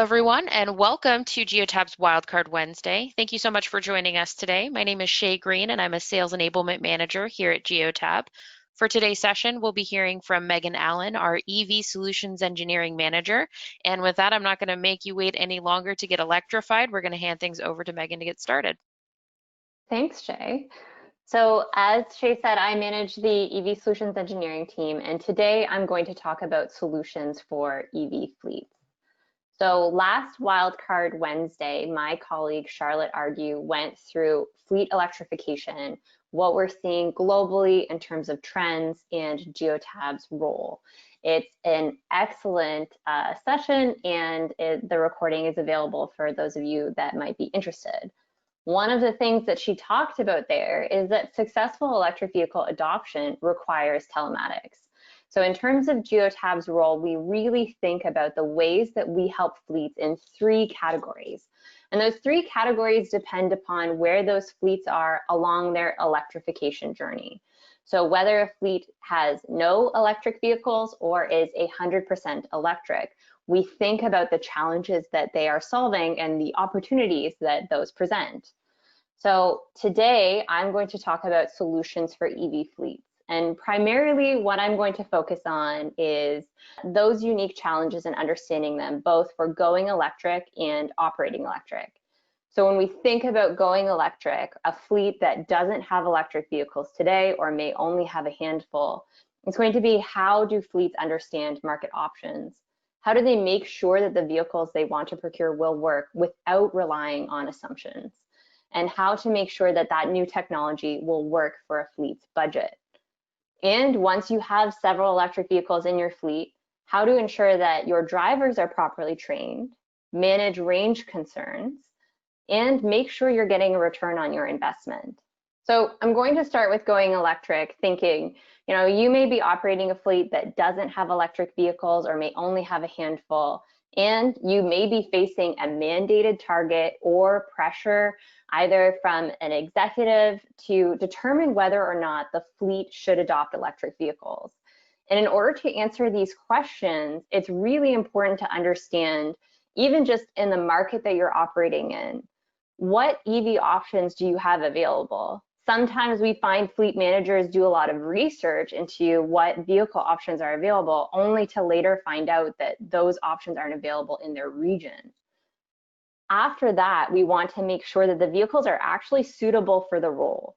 everyone, and welcome to Geotab's Wildcard Wednesday. Thank you so much for joining us today. My name is Shay Green, and I'm a Sales Enablement Manager here at Geotab. For today's session, we'll be hearing from Megan Allen, our EV Solutions Engineering Manager. And with that, I'm not going to make you wait any longer to get electrified. We're going to hand things over to Megan to get started. Thanks, Shay. So as Shay said, I manage the EV Solutions Engineering team, and today I'm going to talk about solutions for EV fleets. So last Wildcard Wednesday, my colleague Charlotte Argue went through fleet electrification, what we're seeing globally in terms of trends and Geotab's role. It's an excellent session, and the recording is available for those of you that might be interested. One of the things that she talked about there is that successful electric vehicle adoption requires telematics. So in terms of Geotab's role, we really think about the ways that we help fleets in three categories. And those three categories depend upon where those fleets are along their electrification journey. So whether a fleet has no electric vehicles or is 100% electric, we think about the challenges that they are solving and the opportunities that those present. So today I'm going to talk about solutions for EV fleets. And primarily what I'm going to focus on is those unique challenges and understanding them, both for going electric and operating electric. So when we think about going electric, a fleet that doesn't have electric vehicles today or may only have a handful, it's going to be how do fleets understand market options? How do they make sure that the vehicles they want to procure will work without relying on assumptions? And how to make sure that that new technology will work for a fleet's budget? And once you have several electric vehicles in your fleet, how to ensure that your drivers are properly trained, manage range concerns, and make sure you're getting a return on your investment. So I'm going to start with going electric, thinking, you may be operating a fleet that doesn't have electric vehicles or may only have a handful, and you may be facing a mandated target or pressure either from an executive to determine whether or not the fleet should adopt electric vehicles. And in order to answer these questions, it's really important to understand, even just in the market that you're operating in, what EV options do you have available? Sometimes we find fleet managers do a lot of research into what vehicle options are available, only to later find out that those options aren't available in their region. After that, we want to make sure that the vehicles are actually suitable for the role.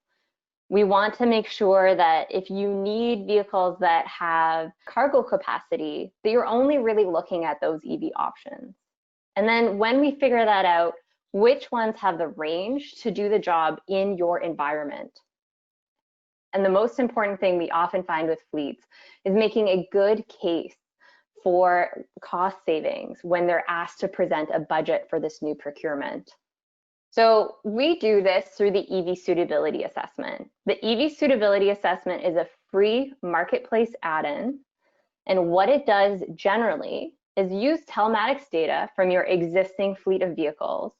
We want to make sure that if you need vehicles that have cargo capacity, that you're only really looking at those EV options. And then when we figure that out, which ones have the range to do the job in your environment? And the most important thing we often find with fleets is making a good case for cost savings when they're asked to present a budget for this new procurement. So we do this through the EV suitability assessment. The EV suitability assessment is a free marketplace add-in, and what it does generally is use telematics data from your existing fleet of vehicles,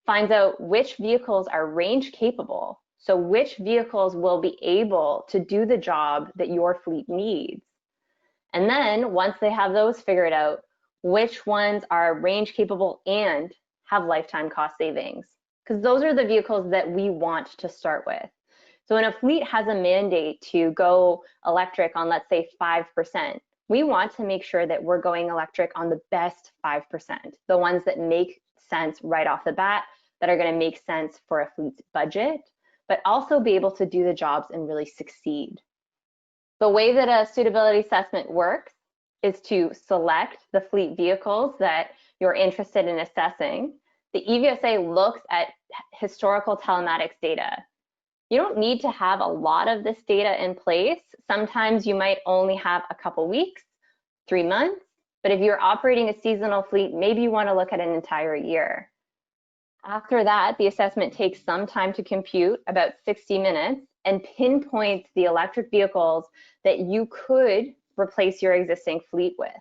finds out which vehicles are range capable, so which vehicles will be able to do the job that your fleet needs. And then once they have those figured out, which ones are range capable and have lifetime cost savings, because those are the vehicles that we want to start with. So when a fleet has a mandate to go electric on, let's say, 5%, we want to make sure that we're going electric on the best 5%, the ones that make sense right off the bat, that are going to make sense for a fleet's budget, but also be able to do the jobs and really succeed. The way that a suitability assessment works is to select the fleet vehicles that you're interested in assessing. The EVSA looks at historical telematics data. You don't need to have a lot of this data in place. Sometimes you might only have a couple weeks, 3 months, but if you're operating a seasonal fleet, maybe you want to look at an entire year. After that, the assessment takes some time to compute, about 60 minutes, and pinpoints the electric vehicles that you could replace your existing fleet with.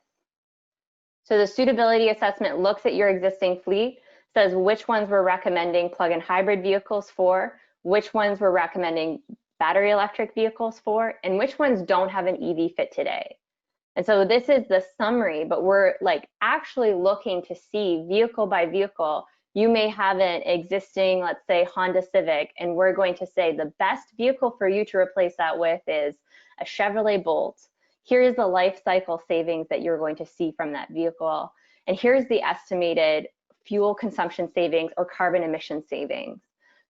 So the suitability assessment looks at your existing fleet, says which ones we're recommending plug-in hybrid vehicles for, which ones we're recommending battery electric vehicles for, and which ones don't have an EV fit today. And so this is the summary, but we're like actually looking to see vehicle by vehicle. You may have an existing, let's say, Honda Civic, and we're going to say the best vehicle for you to replace that with is a Chevrolet Bolt. Here is the life cycle savings that you're going to see from that vehicle. And here's the estimated fuel consumption savings or carbon emission savings.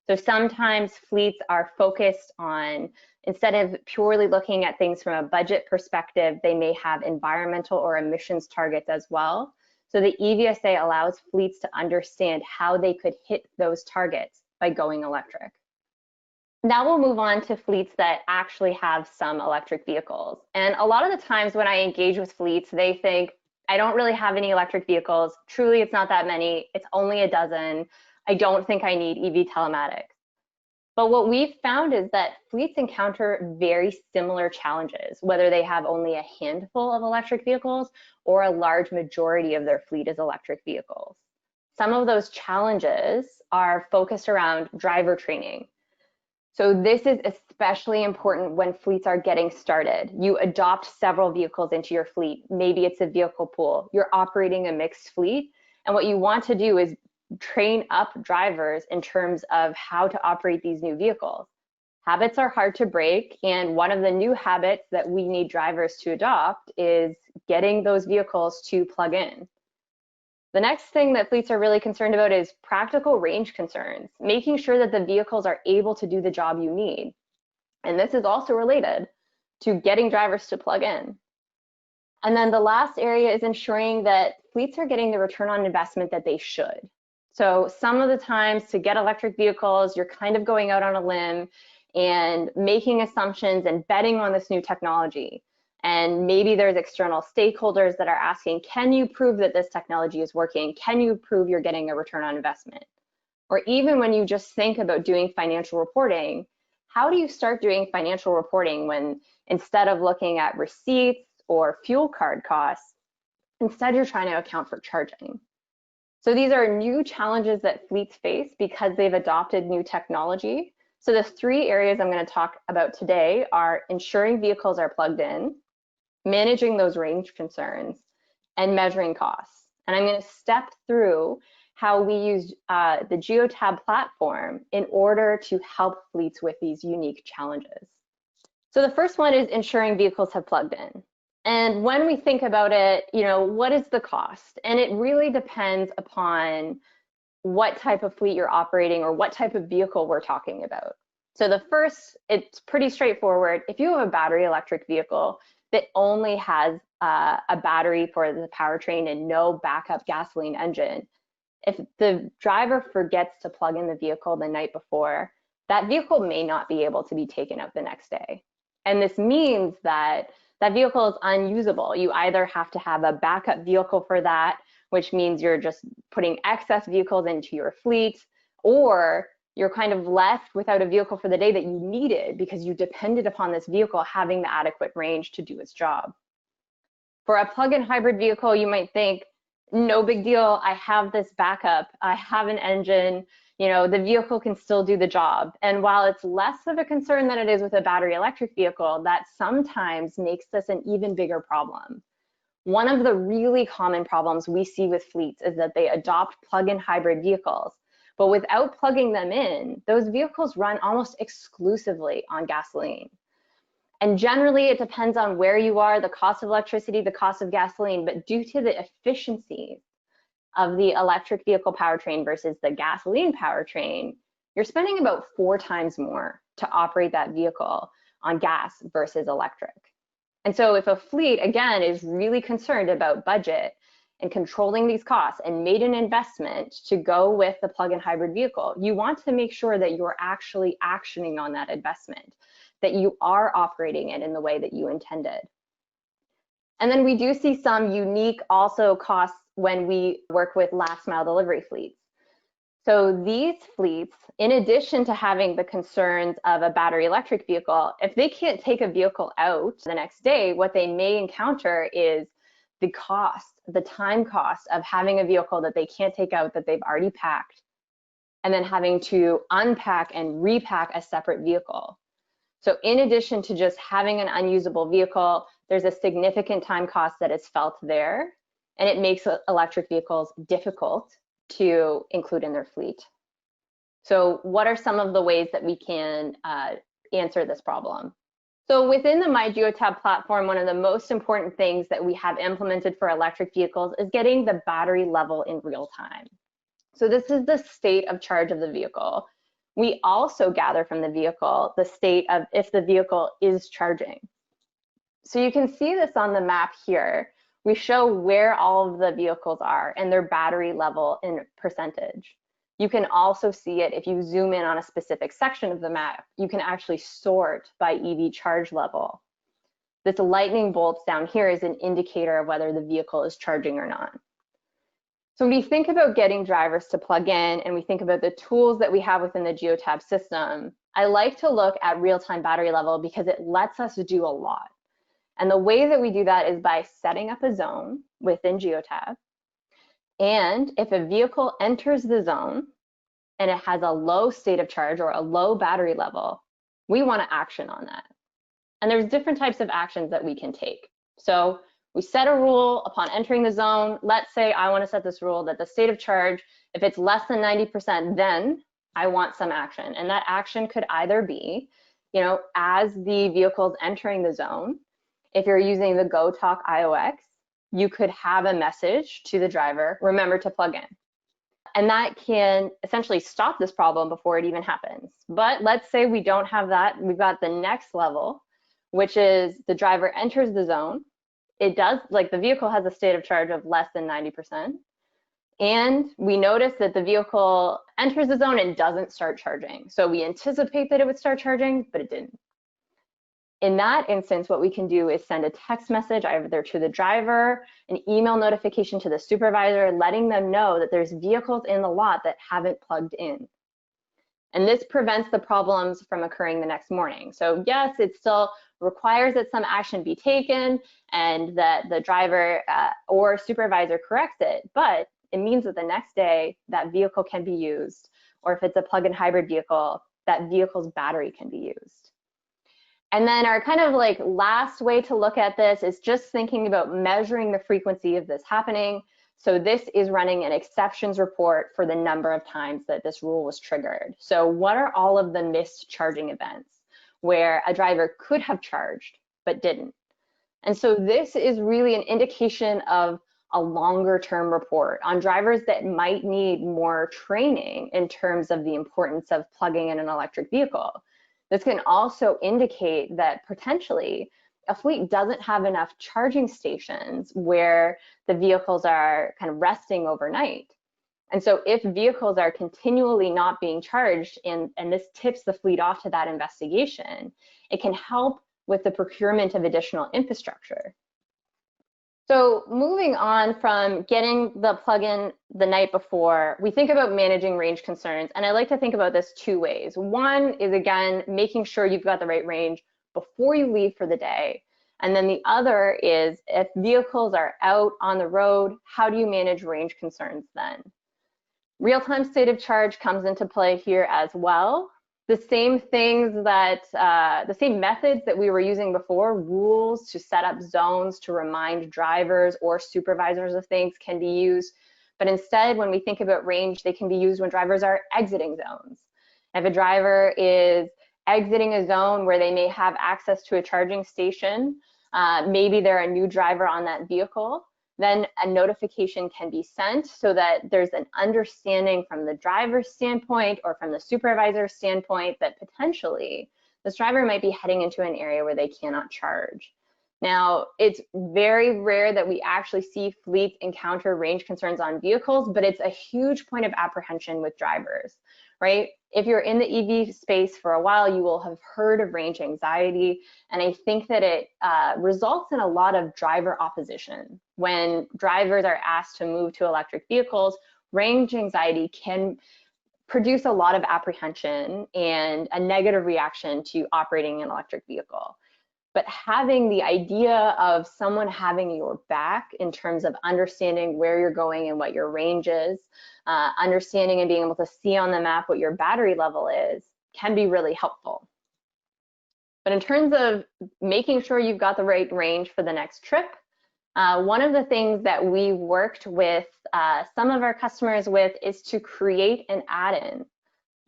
So sometimes fleets are focused on, instead of purely looking at things from a budget perspective, they may have environmental or emissions targets as well. So the EVSA allows fleets to understand how they could hit those targets by going electric. Now we'll move on to fleets that actually have some electric vehicles. And a lot of the times when I engage with fleets, they think, I don't really have any electric vehicles. Truly, it's not that many. It's only a dozen. I don't think I need EV telematics. But what we've found is that fleets encounter very similar challenges, whether they have only a handful of electric vehicles or a large majority of their fleet is electric vehicles. Some of those challenges are focused around driver training. So this is especially important when fleets are getting started. You adopt several vehicles into your fleet. Maybe it's a vehicle pool. You're operating a mixed fleet. And what you want to do is train up drivers in terms of how to operate these new vehicles. Habits are hard to break, and one of the new habits that we need drivers to adopt is getting those vehicles to plug in. The next thing that fleets are really concerned about is practical range concerns, making sure that the vehicles are able to do the job you need. And this is also related to getting drivers to plug in. And then the last area is ensuring that fleets are getting the return on investment that they should. So some of the times to get electric vehicles, you're kind of going out on a limb and making assumptions and betting on this new technology. And maybe there's external stakeholders that are asking, can you prove that this technology is working? Can you prove you're getting a return on investment? Or even when you just think about doing financial reporting, how do you start doing financial reporting when instead of looking at receipts or fuel card costs, instead you're trying to account for charging? So these are new challenges that fleets face because they've adopted new technology. So the three areas I'm going to talk about today are ensuring vehicles are plugged in, managing those range concerns, and measuring costs. And I'm going to step through how we use the Geotab platform in order to help fleets with these unique challenges. So the first one is ensuring vehicles have plugged in. And when we think about it, what is the cost? And it really depends upon what type of fleet you're operating or what type of vehicle we're talking about. So the first, it's pretty straightforward. If you have a battery electric vehicle that only has a battery for the powertrain and no backup gasoline engine, if the driver forgets to plug in the vehicle the night before, that vehicle may not be able to be taken out the next day. And this means that that vehicle is unusable. You either have to have a backup vehicle for that, which means you're just putting excess vehicles into your fleet, or you're kind of left without a vehicle for the day that you needed because you depended upon this vehicle having the adequate range to do its job. For a plug-in hybrid vehicle, you might think, no big deal, I have this backup, I have an engine, the vehicle can still do the job. And while it's less of a concern than it is with a battery electric vehicle, that sometimes makes this an even bigger problem. One of the really common problems we see with fleets is that they adopt plug-in hybrid vehicles, but without plugging them in, those vehicles run almost exclusively on gasoline. And generally, it depends on where you are, the cost of electricity, the cost of gasoline, but due to the efficiency of the electric vehicle powertrain versus the gasoline powertrain, you're spending about 4 times more to operate that vehicle on gas versus electric. And so if a fleet, again, is really concerned about budget and controlling these costs and made an investment to go with the plug-in hybrid vehicle, you want to make sure that you're actually actioning on that investment, that you are operating it in the way that you intended. And then we do see some unique also costs when we work with last mile delivery fleets. So these fleets, in addition to having the concerns of a battery electric vehicle, if they can't take a vehicle out the next day, what they may encounter is the cost, the time cost of having a vehicle that they can't take out that they've already packed, and then having to unpack and repack a separate vehicle. So in addition to just having an unusable vehicle, there's a significant time cost that is felt there, and it makes electric vehicles difficult to include in their fleet. So what are some of the ways that we can answer this problem? So within the My Geotab platform, one of the most important things that we have implemented for electric vehicles is getting the battery level in real time. So this is the state of charge of the vehicle. We also gather from the vehicle the state of if the vehicle is charging. So you can see this on the map here. We show where all of the vehicles are and their battery level in percentage. You can also see it if you zoom in on a specific section of the map. You can actually sort by EV charge level. This lightning bolt down here is an indicator of whether the vehicle is charging or not. So when we think about getting drivers to plug in and we think about the tools that we have within the Geotab system, I like to look at real-time battery level because it lets us do a lot. And the way that we do that is by setting up a zone within Geotab. And if a vehicle enters the zone and it has a low state of charge or a low battery level, we want to action on that. And there's different types of actions that we can take. So we set a rule upon entering the zone. Let's say I want to set this rule that the state of charge, if it's less than 90%, then I want some action. And that action could either be, as the vehicle's entering the zone, if you're using the GoTalk iOS, you could have a message to the driver, remember to plug in. And that can essentially stop this problem before it even happens. But let's say we don't have that. We've got the next level, which is the driver enters the zone. It does, like the vehicle has a state of charge of less than 90%. And we notice that the vehicle enters the zone and doesn't start charging. So we anticipate that it would start charging, but it didn't. In that instance, what we can do is send a text message either to the driver, an email notification to the supervisor, letting them know that there's vehicles in the lot that haven't plugged in. And this prevents the problems from occurring the next morning. So yes, it still requires that some action be taken and that the driver or supervisor corrects it, but it means that the next day that vehicle can be used, or if it's a plug-in hybrid vehicle, that vehicle's battery can be used. And then our kind of like last way to look at this is just thinking about measuring the frequency of this happening. So this is running an exceptions report for the number of times that this rule was triggered. So what are all of the missed charging events where a driver could have charged but didn't? And so this is really an indication of a longer term report on drivers that might need more training in terms of the importance of plugging in an electric vehicle. This can also indicate that potentially a fleet doesn't have enough charging stations where the vehicles are kind of resting overnight. And so if vehicles are continually not being charged and this tips the fleet off to that investigation, it can help with the procurement of additional infrastructure. So moving on from getting the plug-in the night before, we think about managing range concerns. And I like to think about this two ways. One is, again, making sure you've got the right range before you leave for the day. And then the other is if vehicles are out on the road, how do you manage range concerns then? Real-time state of charge comes into play here as well. The same things that, the same methods that we were using before, rules to set up zones to remind drivers or supervisors of things can be used. But instead, when we think about range, they can be used when drivers are exiting zones. If a driver is exiting a zone where they may have access to a charging station, maybe they're a new driver on that vehicle, then a notification can be sent so that there's an understanding from the driver's standpoint or from the supervisor's standpoint that potentially this driver might be heading into an area where they cannot charge. Now, it's very rare that we actually see fleets encounter range concerns on vehicles, but it's a huge point of apprehension with drivers, right? If you're in the EV space for a while, you will have heard of range anxiety. And I think that it results in a lot of driver opposition. When drivers are asked to move to electric vehicles, range anxiety can produce a lot of apprehension and a negative reaction to operating an electric vehicle. But having the idea of someone having your back in terms of understanding where you're going and what your range is, understanding and being able to see on the map what your battery level is, can be really helpful. But in terms of making sure you've got the right range for the next trip, one of the things that we worked with some of our customers with is to create an add-in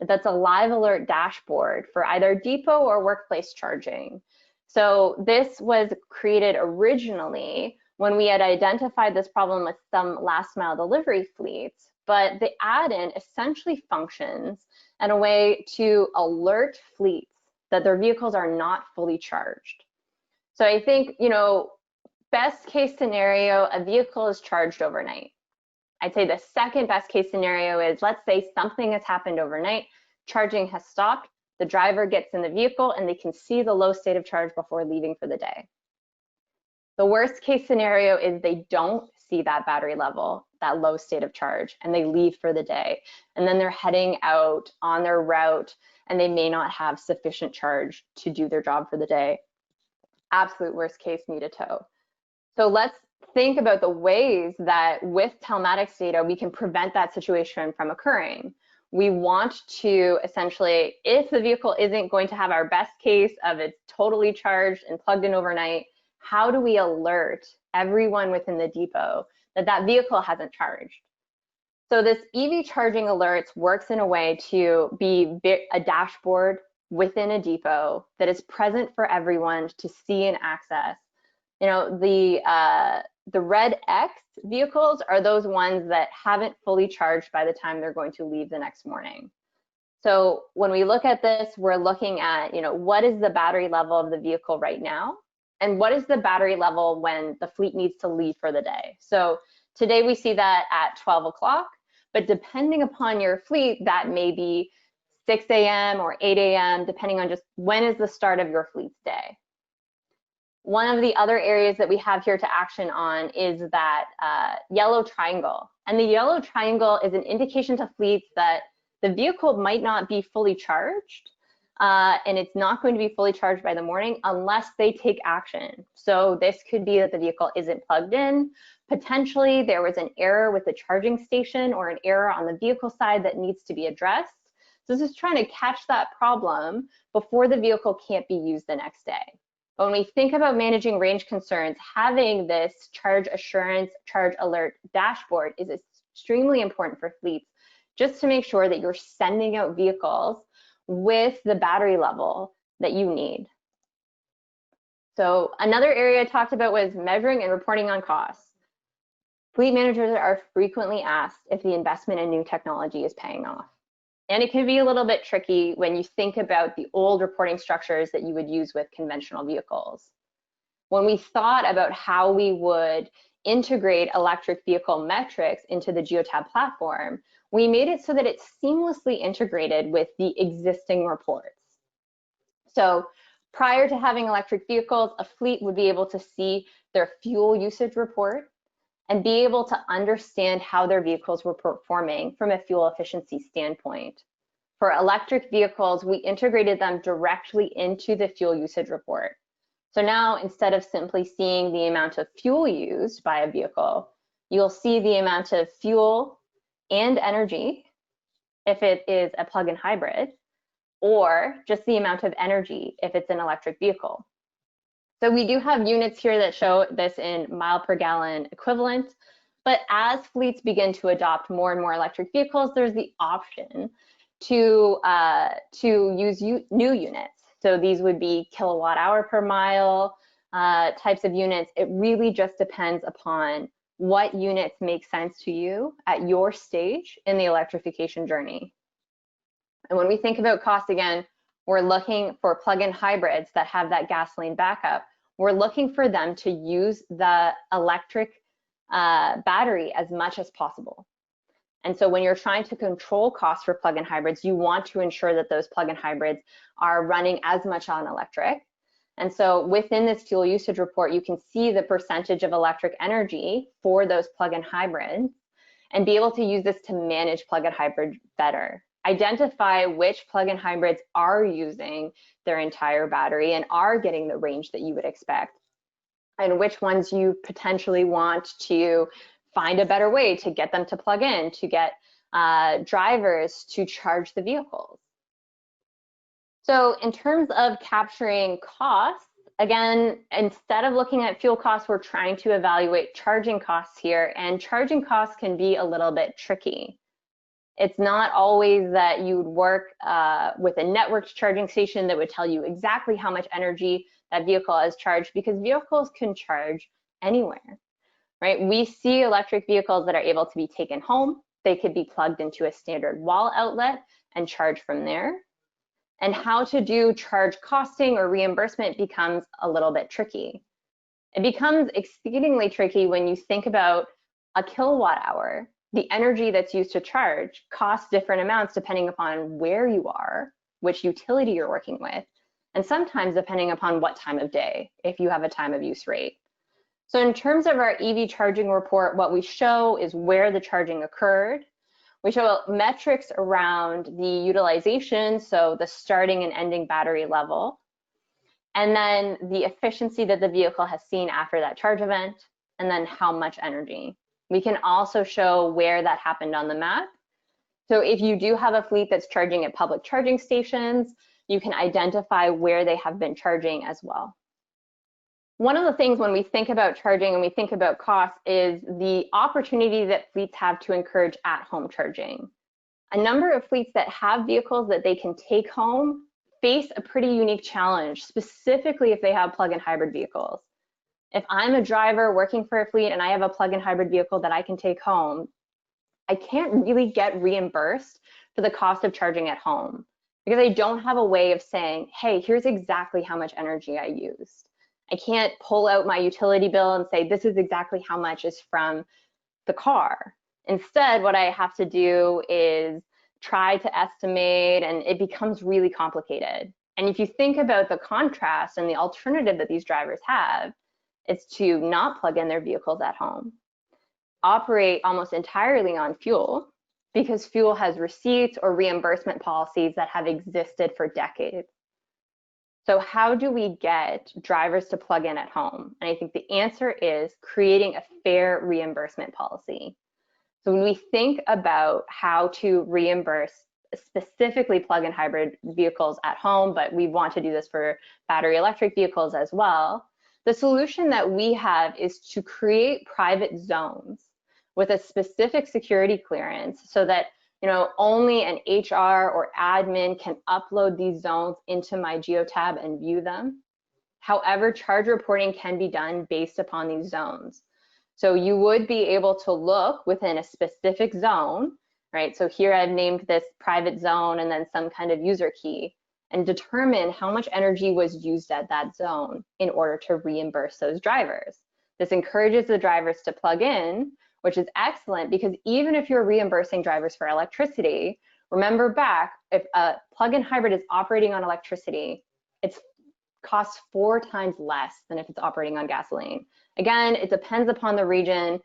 that's a live alert dashboard for either depot or workplace charging. So this was created originally when we had identified this problem with some last mile delivery fleets, but the add-in essentially functions in a way to alert fleets that their vehicles are not fully charged. So I think, you know, best case scenario, a vehicle is charged overnight. I'd say the second best case scenario is, let's say something has happened overnight, charging has stopped, the driver gets in the vehicle and they can see the low state of charge before leaving for the day. The worst case scenario is they don't see that battery level, that low state of charge, and they leave for the day. And then they're heading out on their route and they may not have sufficient charge to do their job for the day. Absolute worst case, need a tow. So let's think about the ways that with telematics data, we can prevent that situation from occurring. We want to essentially, if the vehicle isn't going to have our best case of it's totally charged and plugged in overnight, how do we alert everyone within the depot that that vehicle hasn't charged? So this EV charging alerts works in a way to be a dashboard within a depot that is present for everyone to see and access. You know, the red X vehicles are those ones that haven't fully charged by the time they're going to leave the next morning. So when we look at this, we're looking at, you know, what is the battery level of the vehicle right now? And what is the battery level when the fleet needs to leave for the day? So today we see that at 12 o'clock, but depending upon your fleet, that may be 6 a.m. or 8 a.m., depending on just when is the start of your fleet's day. One of the other areas that we have here to action on is that yellow triangle. And the yellow triangle is an indication to fleets that the vehicle might not be fully charged, and it's not going to be fully charged by the morning unless they take action. So this could be that the vehicle isn't plugged in. Potentially there was an error with the charging station or an error on the vehicle side that needs to be addressed. So this is trying to catch that problem before the vehicle can't be used the next day. When we think about managing range concerns, having this charge assurance, charge alert dashboard is extremely important for fleets, just to make sure that you're sending out vehicles with the battery level that you need. So another area I talked about was measuring and reporting on costs. Fleet managers are frequently asked if the investment in new technology is paying off. And it can be a little bit tricky when you think about the old reporting structures that you would use with conventional vehicles. When we thought about how we would integrate electric vehicle metrics into the Geotab platform, we made it so that it's seamlessly integrated with the existing reports. So prior to having electric vehicles, a fleet would be able to see their fuel usage report and be able to understand how their vehicles were performing from a fuel efficiency standpoint. For electric vehicles, we integrated them directly into the fuel usage report. So now, instead of simply seeing the amount of fuel used by a vehicle, you'll see the amount of fuel and energy if it is a plug-in hybrid, or just the amount of energy if it's an electric vehicle. So we do have units here that show this in mile per gallon equivalent, but as fleets begin to adopt more and more electric vehicles, there's the option to use new units. So these would be kilowatt hour per mile types of units. It really just depends upon what units make sense to you at your stage in the electrification journey. And when we think about cost again, we're looking for plug-in hybrids that have that gasoline backup. We're looking for them to use the electric battery as much as possible. And so when you're trying to control costs for plug-in hybrids, you want to ensure that those plug-in hybrids are running as much on electric. And so within this fuel usage report, you can see the percentage of electric energy for those plug-in hybrids and be able to use this to manage plug-in hybrid better. Identify which plug-in hybrids are using their entire battery and are getting the range that you would expect, and which ones you potentially want to find a better way to get them to plug in, to get drivers to charge the vehicles. So in terms of capturing costs, again, instead of looking at fuel costs, we're trying to evaluate charging costs here, and charging costs can be a little bit tricky. It's not always that you would work with a networked charging station that would tell you exactly how much energy that vehicle has charged, because vehicles can charge anywhere, right? We see electric vehicles that are able to be taken home. They could be plugged into a standard wall outlet and charged from there. And how to do charge costing or reimbursement becomes a little bit tricky. It becomes exceedingly tricky when you think about a kilowatt hour. The energy that's used to charge costs different amounts depending upon where you are, which utility you're working with, and sometimes depending upon what time of day, if you have a time of use rate. So in terms of our EV charging report, what we show is where the charging occurred. We show metrics around the utilization, so the starting and ending battery level, and then the efficiency that the vehicle has seen after that charge event, and then how much energy. We can also show where that happened on the map. So if you do have a fleet that's charging at public charging stations, you can identify where they have been charging as well. One of the things when we think about charging and we think about costs is the opportunity that fleets have to encourage at-home charging. A number of fleets that have vehicles that they can take home face a pretty unique challenge, specifically if they have plug-in hybrid vehicles. If I'm a driver working for a fleet and I have a plug-in hybrid vehicle that I can take home, I can't really get reimbursed for the cost of charging at home because I don't have a way of saying, hey, here's exactly how much energy I used. I can't pull out my utility bill and say, this is exactly how much is from the car. Instead, what I have to do is try to estimate, and it becomes really complicated. And if you think about the contrast and the alternative that these drivers have, it's to not plug in their vehicles at home, operate almost entirely on fuel, because fuel has receipts or reimbursement policies that have existed for decades. So how do we get drivers to plug in at home? And I think the answer is creating a fair reimbursement policy. So when we think about how to reimburse specifically plug-in hybrid vehicles at home, but we want to do this for battery electric vehicles as well, the solution that we have is to create private zones with a specific security clearance so that only an HR or admin can upload these zones into my Geotab and view them. However, charge reporting can be done based upon these zones. So you would be able to look within a specific zone, right? So here I've named this private zone and then some kind of user key, and determine how much energy was used at that zone in order to reimburse those drivers. This encourages the drivers to plug in, which is excellent because even if you're reimbursing drivers for electricity, remember back, if a plug-in hybrid is operating on electricity, it costs 4 times less than if it's operating on gasoline. Again, it depends upon the region,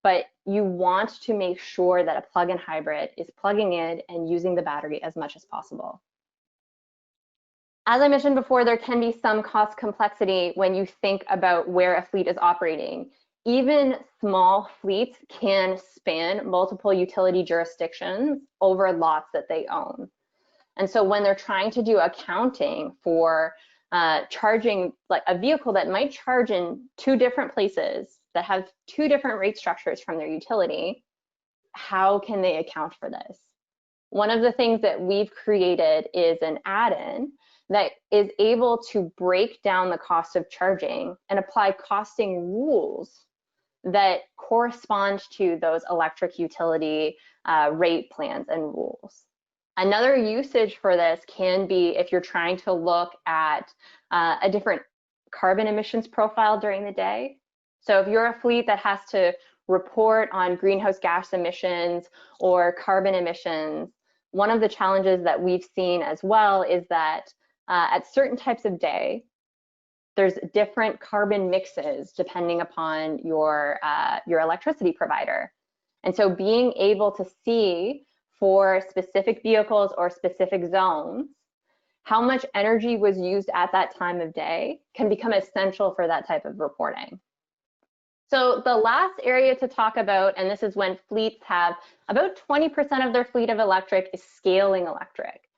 but you want to make sure that a plug-in hybrid is plugging in and using the battery as much as possible. As I mentioned before, there can be some cost complexity when you think about where a fleet is operating. Even small fleets can span multiple utility jurisdictions over lots that they own. And so when they're trying to do accounting for charging, like a vehicle that might charge in 2 different places that have 2 different rate structures from their utility, how can they account for this? One of the things that we've created is an add-in that is able to break down the cost of charging and apply costing rules that correspond to those electric utility rate plans and rules. Another usage for this can be if you're trying to look at a different carbon emissions profile during the day. So if you're a fleet that has to report on greenhouse gas emissions or carbon emissions, one of the challenges that we've seen as well is that at certain types of day, there's different carbon mixes depending upon your electricity provider. And so being able to see for specific vehicles or specific zones, how much energy was used at that time of day can become essential for that type of reporting. So the last area to talk about, and this is when fleets have about 20% of their fleet of electric is scaling electric.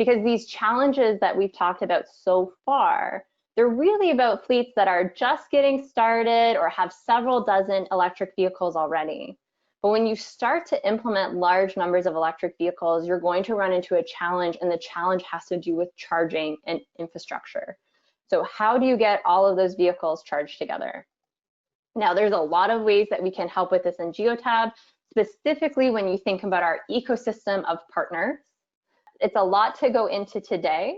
because these challenges that we've talked about so far, they're really about fleets that are just getting started or have several dozen electric vehicles already. But when you start to implement large numbers of electric vehicles, you're going to run into a challenge, and the challenge has to do with charging and infrastructure. So how do you get all of those vehicles charged together? Now, there's a lot of ways that we can help with this in Geotab, specifically when you think about our ecosystem of partners. It's a lot to go into today.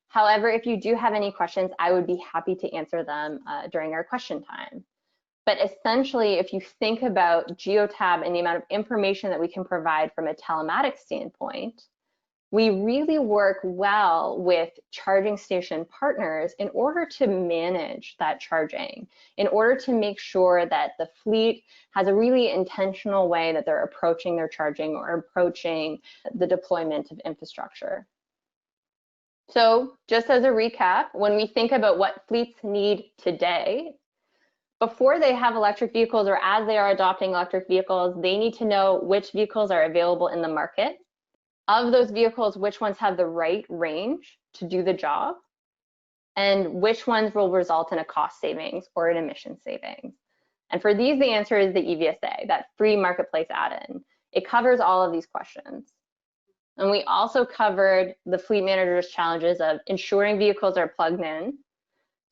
However, if you do have any questions, I would be happy to answer them during our question time. But essentially, if you think about Geotab and the amount of information that we can provide from a telematics standpoint, we really work well with charging station partners in order to manage that charging, in order to make sure that the fleet has a really intentional way that they're approaching their charging or approaching the deployment of infrastructure. So just as a recap, when we think about what fleets need today, before they have electric vehicles or as they are adopting electric vehicles, they need to know which vehicles are available in the market. Of those vehicles, which ones have the right range to do the job, and which ones will result in a cost savings or an emission savings. And for these, the answer is the EVSA, that free marketplace add-in. It covers all of these questions. And we also covered the fleet manager's challenges of ensuring vehicles are plugged in.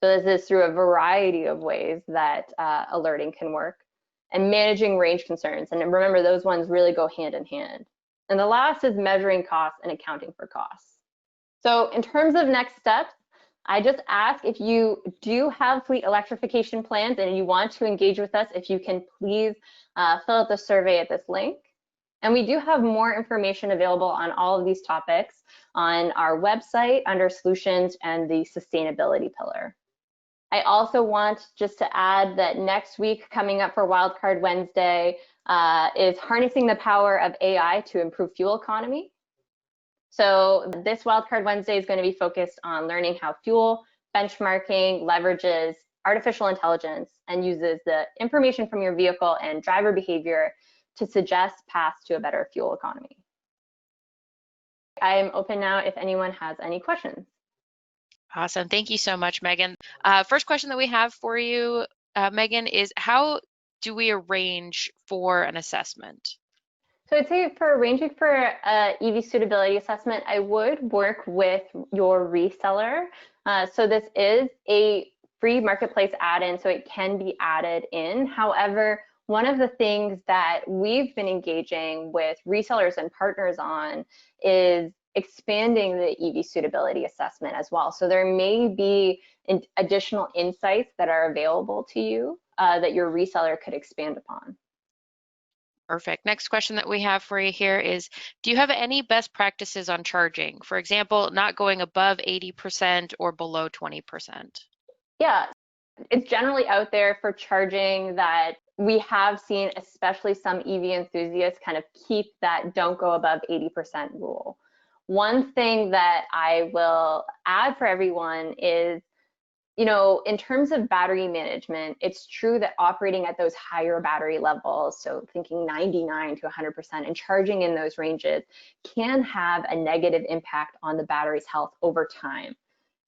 So this is through a variety of ways that alerting can work, and managing range concerns. And remember, those ones really go hand in hand. And the last is measuring costs and accounting for costs. So in terms of next steps, I just ask, if you do have fleet electrification plans and you want to engage with us, if you can please fill out the survey at this link. And we do have more information available on all of these topics on our website under solutions and the sustainability pillar. I also want just to add that next week, coming up for Wildcard Wednesday, is harnessing the power of AI to improve fuel economy. So this Wildcard Wednesday is going to be focused on learning how fuel benchmarking leverages artificial intelligence and uses the information from your vehicle and driver behavior to suggest paths to a better fuel economy. I'm open now if anyone has any questions. Awesome. Thank you so much, Megan. First question that we have for you, Megan, is how do we arrange for an assessment? So I'd say for arranging for a EV suitability assessment, I would work with your reseller. So this is a free marketplace add-in, so it can be added in. However, one of the things that we've been engaging with resellers and partners on is expanding the EV suitability assessment as well. So there may be additional insights that are available to you that your reseller could expand upon. Perfect. Next question that we have for you here is, do you have any best practices on charging? For example, not going above 80% or below 20%? Yeah, it's generally out there for charging that we have seen, especially some EV enthusiasts kind of keep that don't go above 80% rule. One thing that I will add for everyone is, you know, in terms of battery management, it's true that operating at those higher battery levels, so thinking 99 to 100% and charging in those ranges, can have a negative impact on the battery's health over time.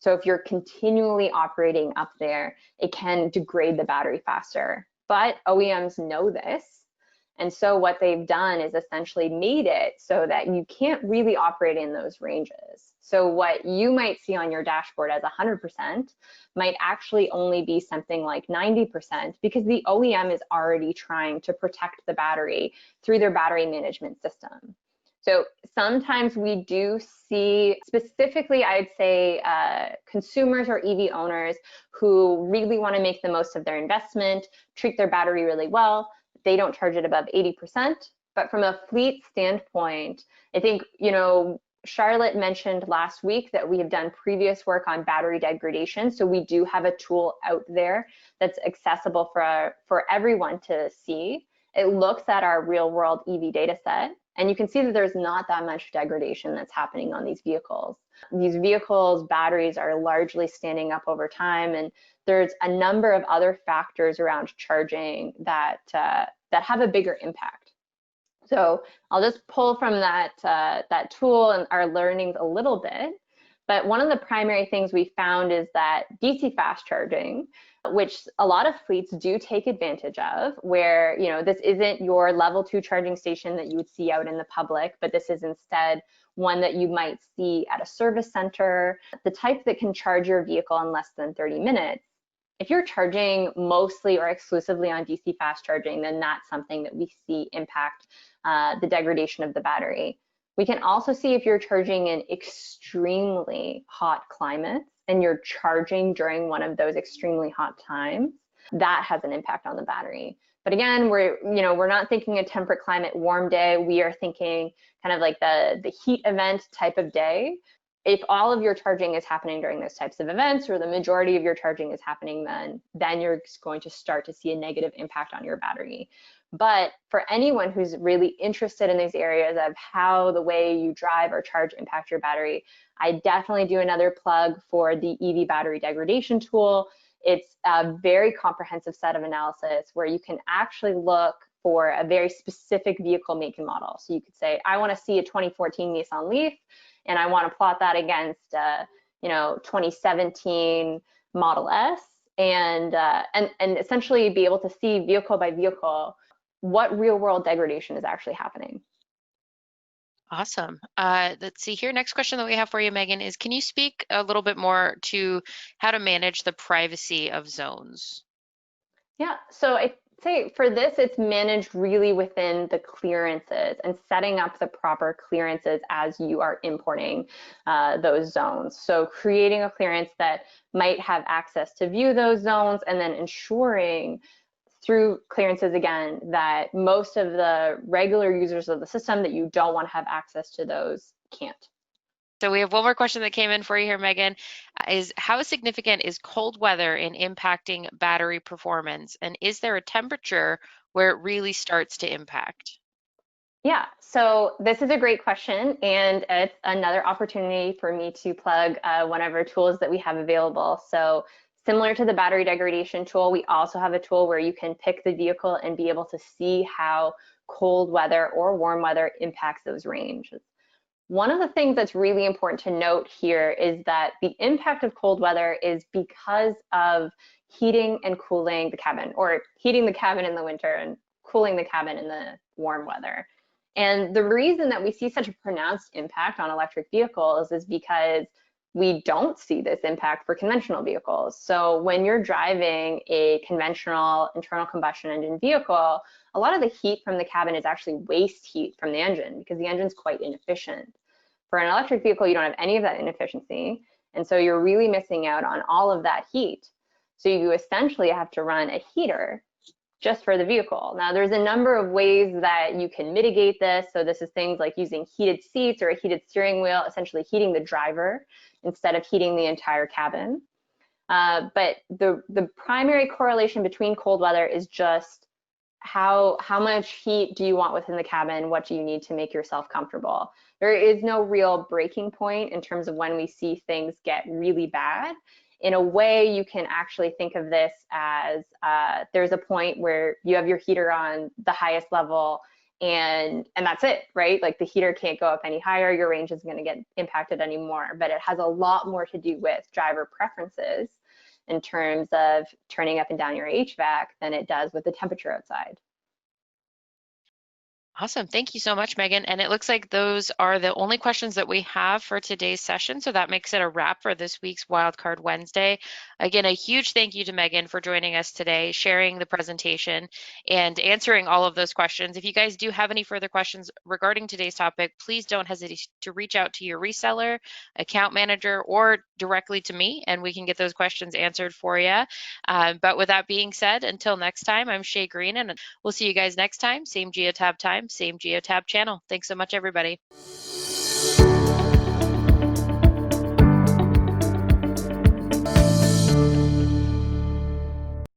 So if you're continually operating up there, it can degrade the battery faster. But OEMs know this. And so what they've done is essentially made it so that you can't really operate in those ranges. So what you might see on your dashboard as 100% might actually only be something like 90% because the OEM is already trying to protect the battery through their battery management system. So sometimes we do see, specifically, I'd say consumers or EV owners who really want to make the most of their investment, treat their battery really well. They don't charge it above 80%. But from a fleet standpoint, I think, you know, Charlotte mentioned last week that we have done previous work on battery degradation. So we do have a tool out there that's accessible for everyone to see. It looks at our real world EV data set, and you can see that there's not that much degradation that's happening on these vehicles. These vehicles' batteries are largely standing up over time, and there's a number of other factors around charging that have a bigger impact. So I'll just pull from that tool and our learnings a little bit. But one of the primary things we found is that DC fast charging, which a lot of fleets do take advantage of, where this isn't your level 2 charging station that you would see out in the public, but this is instead one that you might see at a service center, the type that can charge your vehicle in less than 30 minutes. If you're charging mostly or exclusively on DC fast charging, then that's something that we see impact the degradation of the battery. We can also see if you're charging in extremely hot climates and you're charging during one of those extremely hot times, that has an impact on the battery. But again, we're not thinking a temperate climate, warm day. We are thinking kind of like the heat event type of day. If all of your charging is happening during those types of events, or the majority of your charging is happening then you're going to start to see a negative impact on your battery. But for anyone who's really interested in these areas of how the way you drive or charge impact your battery, I definitely do another plug for the EV battery degradation tool. It's a very comprehensive set of analysis where you can actually look for a very specific vehicle make and model. So you could say, I want to see a 2014 Nissan Leaf, and I want to plot that against 2017 Model S, and essentially be able to see vehicle by vehicle what real world degradation is actually happening. Awesome. Let's see here. Next question that we have for you, Megan, is can you speak a little bit more to how to manage the privacy of zones? Yeah, so I'd say for this, it's managed really within the clearances and setting up the proper clearances as you are importing those zones. So creating a clearance that might have access to view those zones, and then ensuring through clearances again that most of the regular users of the system that you don't want to have access to those can't. So we have one more question that came in for you here, Megan, is how significant is cold weather in impacting battery performance? And is there a temperature where it really starts to impact? Yeah, so this is a great question, and it's another opportunity for me to plug one of our tools that we have available. So similar to the battery degradation tool, we also have a tool where you can pick the vehicle and be able to see how cold weather or warm weather impacts those ranges. One of the things that's really important to note here is that the impact of cold weather is because of heating and cooling the cabin, or heating the cabin in the winter and cooling the cabin in the warm weather. And the reason that we see such a pronounced impact on electric vehicles is because we don't see this impact for conventional vehicles. So when you're driving a conventional internal combustion engine vehicle, a lot of the heat from the cabin is actually waste heat from the engine because the engine's quite inefficient. For an electric vehicle, you don't have any of that inefficiency, and so you're really missing out on all of that heat. So you essentially have to run a heater just for the vehicle. Now, there's a number of ways that you can mitigate this. So this is things like using heated seats or a heated steering wheel, essentially heating the driver instead of heating the entire cabin. But the primary correlation between cold weather is just how much heat do you want within the cabin? What do you need to make yourself comfortable? There is no real breaking point in terms of when we see things get really bad. In a way, you can actually think of this as there's a point where you have your heater on the highest level, and that's it, right? Like the heater can't go up any higher, your range isn't going to get impacted anymore. But it has a lot more to do with driver preferences in terms of turning up and down your HVAC than it does with the temperature outside. Awesome. Thank you so much, Megan. And it looks like those are the only questions that we have for today's session. So that makes it a wrap for this week's Wildcard Wednesday. Again, a huge thank you to Megan for joining us today, sharing the presentation and answering all of those questions. If you guys do have any further questions regarding today's topic, please don't hesitate to reach out to your reseller, account manager, or directly to me, and we can get those questions answered for you. But with that being said, until next time, I'm Shay Green, and we'll see you guys next time. Same Geotab time, same Geotab channel. Thanks so much, everybody.